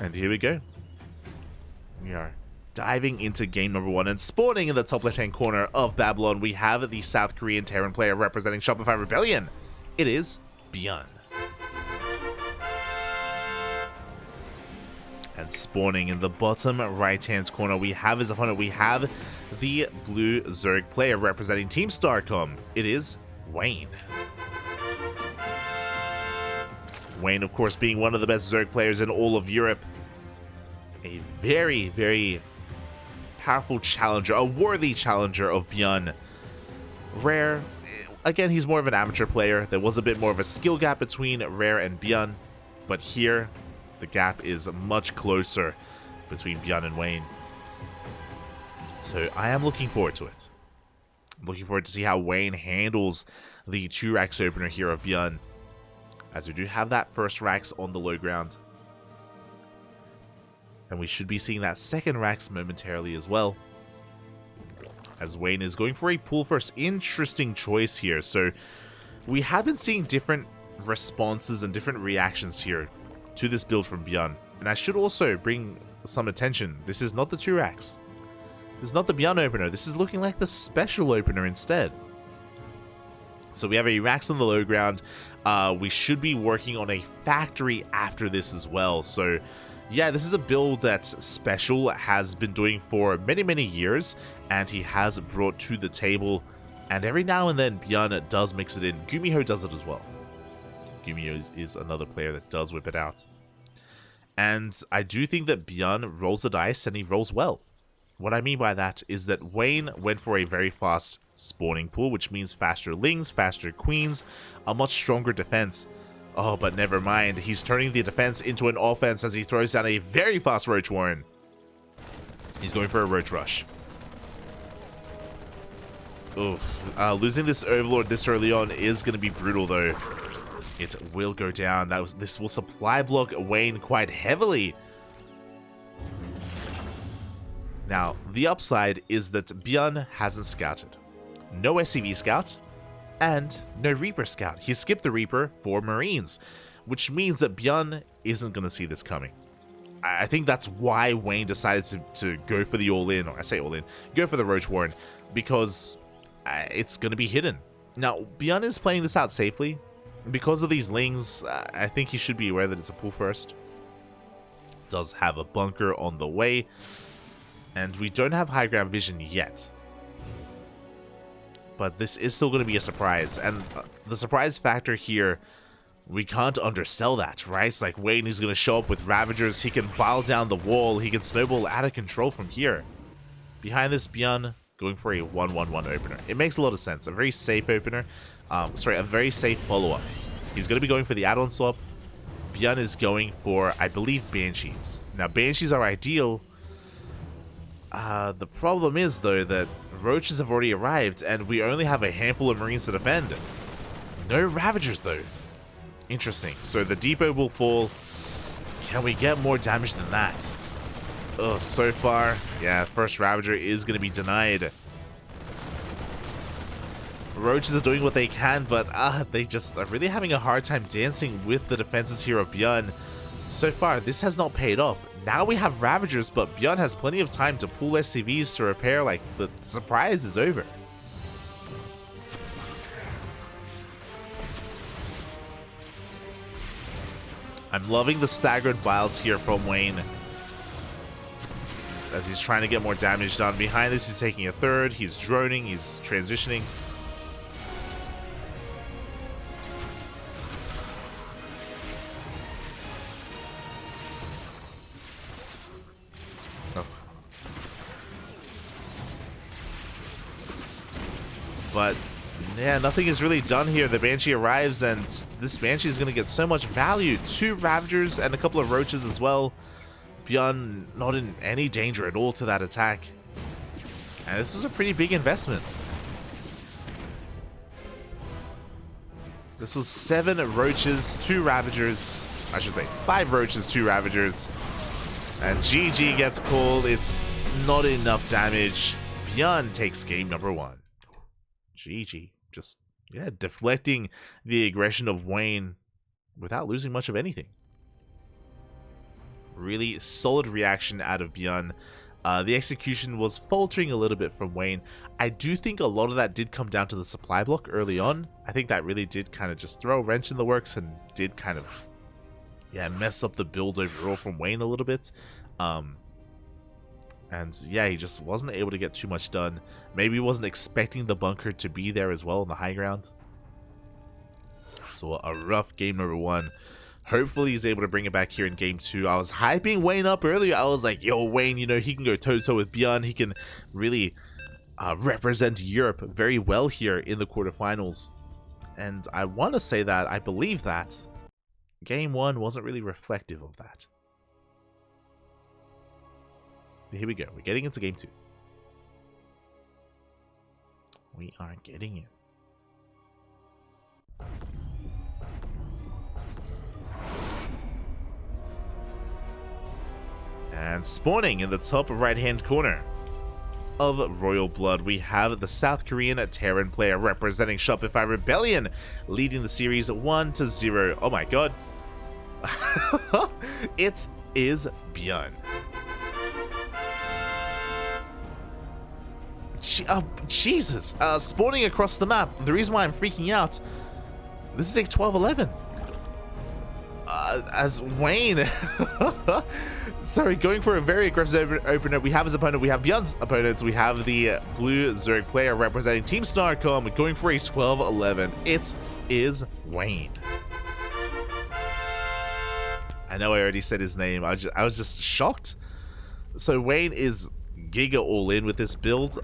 And here we go. We are diving into game number 1, and spawning in the top left-hand corner of Babylon, we have the South Korean Terran player representing Shopify Rebellion. It is ByuN. And spawning in the bottom right-hand corner, we have his opponent. We have the blue Zerg player representing Team StarCom. It is ByuN. ByuN, of course, being one of the best Zerg players in all of Europe. A very, very powerful challenger, a worthy challenger of ByuN. Rare, again, he's more of an amateur player. There was a bit more of a skill gap between Rare and ByuN, but here the gap is much closer between ByuN and ByuN. So I am looking forward to it. I'm looking forward to see how ByuN handles the 2 Rax opener here of ByuN, as we do have that first Rax on the low ground. And we should be seeing that second Rax momentarily as well, as ByuN is going for a pool first. Interesting choice here. So we have been seeing different responses and different reactions here to this build from ByuN. And I should also bring some attention. This is not the 2 Rax. This is not the ByuN opener. This is looking like the special opener instead. So we have a Rax on the low ground. We should be working on a factory after this as well. So yeah, this is a build that Special has been doing for many, many years, and he has brought to the table. And every now and then, ByuN does mix it in. Gumiho does it as well. Gumiho is another player that does whip it out. And I do think that ByuN rolls the dice, and he rolls well. What I mean by that is that ByuN went for a very fast spawning pool, which means faster lings, faster queens, a much stronger defense. Oh, but never mind. He's turning the defense into an offense as he throws down a very fast Roach Warren. He's going for a Roach Rush. Oof. Losing this Overlord this early on is going to be brutal, though. It will go down. This will supply block ByuN quite heavily. Now, the upside is that ByuN hasn't scouted. No SCV scout, and no Reaper scout. He skipped the Reaper for Marines, which means that ByuN isn't going to see this coming. I think that's why ByuN decided to go for the all-in, or I say all-in, go for the Roach Warren, because it's going to be hidden. Now, ByuN is playing this out safely. Because of these lings, I think he should be aware that it's a pool first. Does have a bunker on the way, and we don't have high ground vision yet. But this is still going to be a surprise, and the surprise factor here, we can't undersell that, right? It's like ByuN is going to show up with Ravagers, he can bile down the wall, he can snowball out of control from here. Behind this, ByuN going for a 1-1-1 opener. It makes a lot of sense, a very safe opener, a very safe follow-up. He's going to be going for the add-on swap. ByuN is going for, I believe, Banshees. Now, Banshees are ideal. The problem is, though, that Roaches have already arrived, and we only have a handful of Marines to defend. No Ravagers, though. Interesting. So the depot will fall. Can we get more damage than that? Ugh, so far, yeah, first Ravager is going to be denied. Roaches are doing what they can, but they just are really having a hard time dancing with the defenses here of ByuN. So far, this has not paid off. Now we have Ravagers, but ByuN has plenty of time to pull SCVs to repair. Like, the surprise is over. I'm loving the staggered biles here from ByuN, as he's trying to get more damage done. Behind this, he's taking a third, he's droning, he's transitioning. But yeah, nothing is really done here. The Banshee arrives, and this Banshee is going to get so much value. 2 Ravagers and a couple of Roaches as well. ByuN not in any danger at all to that attack. And this was a pretty big investment. This was 7 Roaches, 2 Ravagers. I should say 5 Roaches, 2 Ravagers. And GG gets called. It's not enough damage. ByuN takes game number 1. GG. Just, yeah, deflecting the aggression of ByuN without losing much of anything. Really solid reaction out of ByuN. The execution was faltering a little bit from Wayne. I do think a lot of that did come down to the supply block early on. I think that really did kind of just throw a wrench in the works and did kind of, yeah, mess up the build overall from Wayne a little bit. And yeah, he just wasn't able to get too much done. Maybe he wasn't expecting the bunker to be there as well on the high ground. So a rough game number 1. Hopefully he's able to bring it back here in game 2. I was hyping Wayne up earlier. I was like, yo, Wayne, you know, he can go toe-to-toe with ByuN. He can really represent Europe very well here in the quarterfinals. And I want to say that I believe that game 1 wasn't really reflective of that. But here we go. We're getting into game 2. We are getting it. And spawning in the top right-hand corner of Royal Blood, we have the South Korean Terran player representing Shopify Rebellion, leading the series 1-0. Oh my god. It is ByuN. Jesus. Spawning across the map. The reason why I'm freaking out, this is a 12-11. As Wayne, sorry, going for a very aggressive opener. We have his opponent, we have ByuN's opponents, we have the blue Zerg player representing Team StarCom going for a 12-11. It is Wayne. I know I already said his name, I was just shocked. So Wayne is giga all in with this build.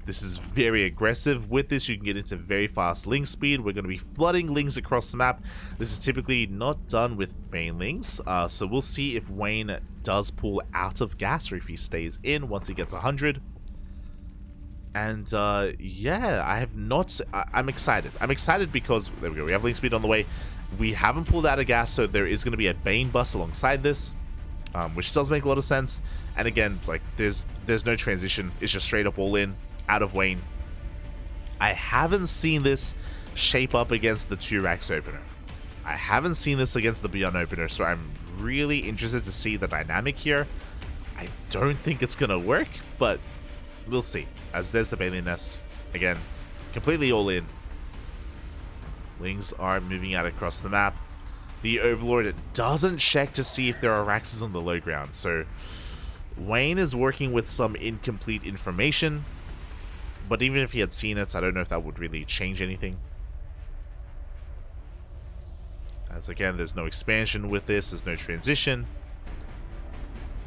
This is very aggressive. With this, you can get into very fast ling speed. We're going to be flooding lings across the map. This is typically not done with banelings, so we'll see if Wayne does pull out of gas or if he stays in once he gets 100. And yeah, I'm excited. I'm excited because there we go. We have ling speed on the way. We haven't pulled out of gas, so there is going to be a bane bus alongside this. Which does make a lot of sense. And again, like there's no transition. It's just straight up all in out of Wayne. I haven't seen this shape up against the 2-Rax opener. I haven't seen this against the ByuN opener, so I'm really interested to see the dynamic here. I don't think it's gonna work, but we'll see. As there's the Bailey Nest again, completely all in. Lings are moving out across the map. The Overlord doesn't check to see if there are Raxes on the low ground, so Wayne is working with some incomplete information, but even if he had seen it, I don't know if that would really change anything. As again, there's no expansion with this, there's no transition,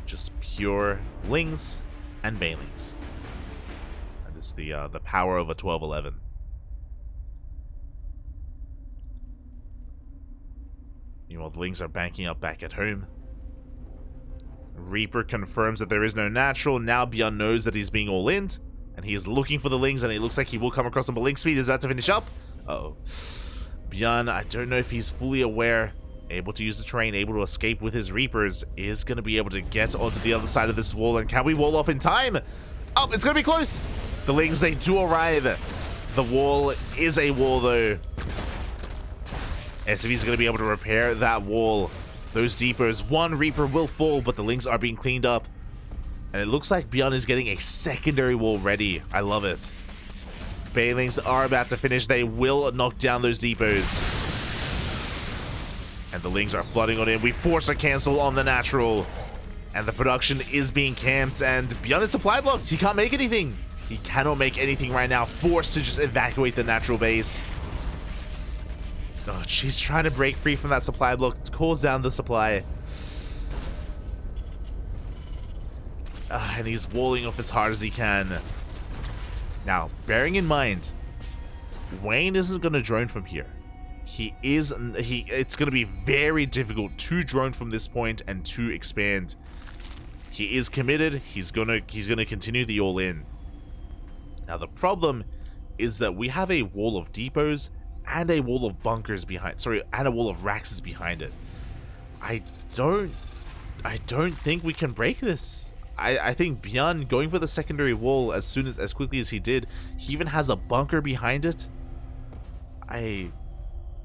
just pure lings and banelings. That is the power of a 12-11. Meanwhile, the lings are banking up back at home. Reaper confirms that there is no natural. Now ByuN knows that he's being all in, and he is looking for the lings, and it looks like he will come across them, but ling speed is about to finish up. Uh-oh. ByuN, I don't know if he's fully aware, able to use the terrain, able to escape with his Reapers, is going to be able to get onto the other side of this wall, and can we wall off in time? Oh, it's going to be close! The lings, they do arrive. The wall is a wall, though. SV's going to be able to repair that wall. Those deepers, one Reaper will fall, but the lings are being cleaned up. And it looks like ByuN is getting a secondary wall ready. I love it. Banelings are about to finish. They will knock down those depots. And the lings are flooding on in. We force a cancel on the natural. And the production is being camped. And ByuN is supply blocked. He can't make anything. He cannot make anything right now. Forced to just evacuate the natural base. Oh, she's trying to break free from that supply block. Calls down the supply. And he's walling off as hard as he can. Now, bearing in mind, Wayne isn't going to drone from here. It's going to be very difficult to drone from this point and to expand. He is committed. He's gonna continue the all-in. Now, the problem is that we have a wall of depots and a wall of bunkers behind, and a wall of Raxes behind it. I don't think we can break this. I think ByuN going for the secondary wall as quickly as he did, he even has a bunker behind it.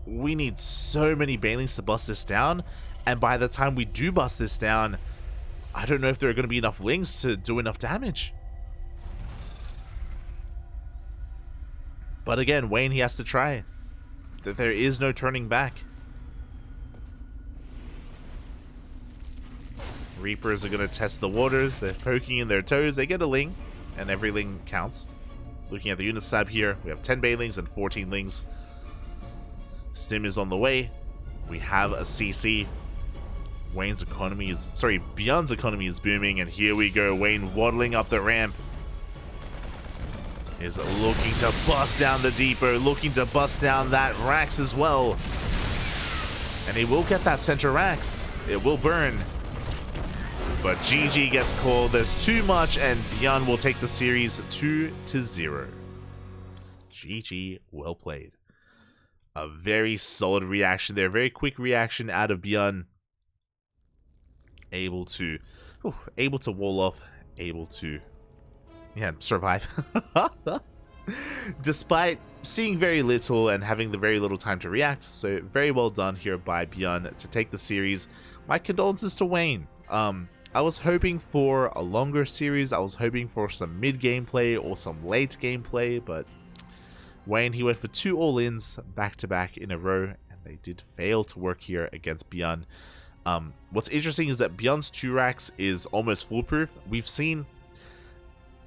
We need so many banelings to bust this down, and by the time we do bust this down, I don't know if there are going to be enough Lings to do enough damage. But again, Wayne, he has to try. There is no turning back. Reapers are going to test the waters. They're poking in their toes. They get a Ling, and every Ling counts. Looking at the unit tab here, we have 10 Baylings and 14 Lings. Stim is on the way. We have a CC. ByuN's economy is booming, and here we go. Wayne waddling up the ramp. Is looking to bust down the depot, looking to bust down that Rax as well. And he will get that center Rax. It will burn. But GG gets called. There's too much, and ByuN will take the series 2-0. GG, well played. A very solid reaction there. Very quick reaction out of ByuN. Able to wall off. Able to, survive. Despite seeing very little and having the very little time to react. So very well done here by ByuN to take the series. My condolences to Wayne. I was hoping for a longer series. I was hoping for some mid gameplay or some late gameplay, but Wayne, he went for 2 all-ins back-to-back in a row, and they did fail to work here against ByuN. What's interesting is that ByuN's 2-Rax is almost foolproof. We've seen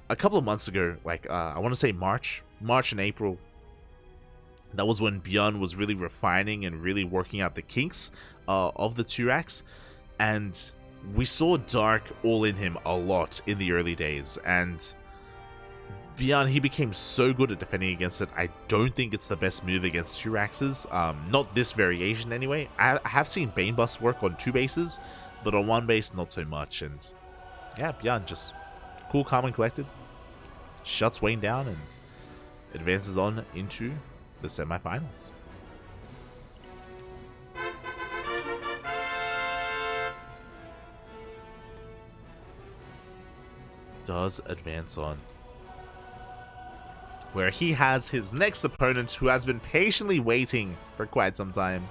a couple of months ago, like I want to say March and April, that was when ByuN was really refining and really working out the kinks of the 2-Rax, and we saw Dark all in him a lot in the early days, and ByuN, he became so good at defending against it. I don't think it's the best move against 2-Raxes. Not this variation anyway. I have seen Bane Bust work on 2 bases, but on 1 base, not so much. And yeah, ByuN just cool, calm, and collected. Shuts Wayne down and advances on into the semifinals. Does advance on, where he has his next opponent, who has been patiently waiting for quite some time.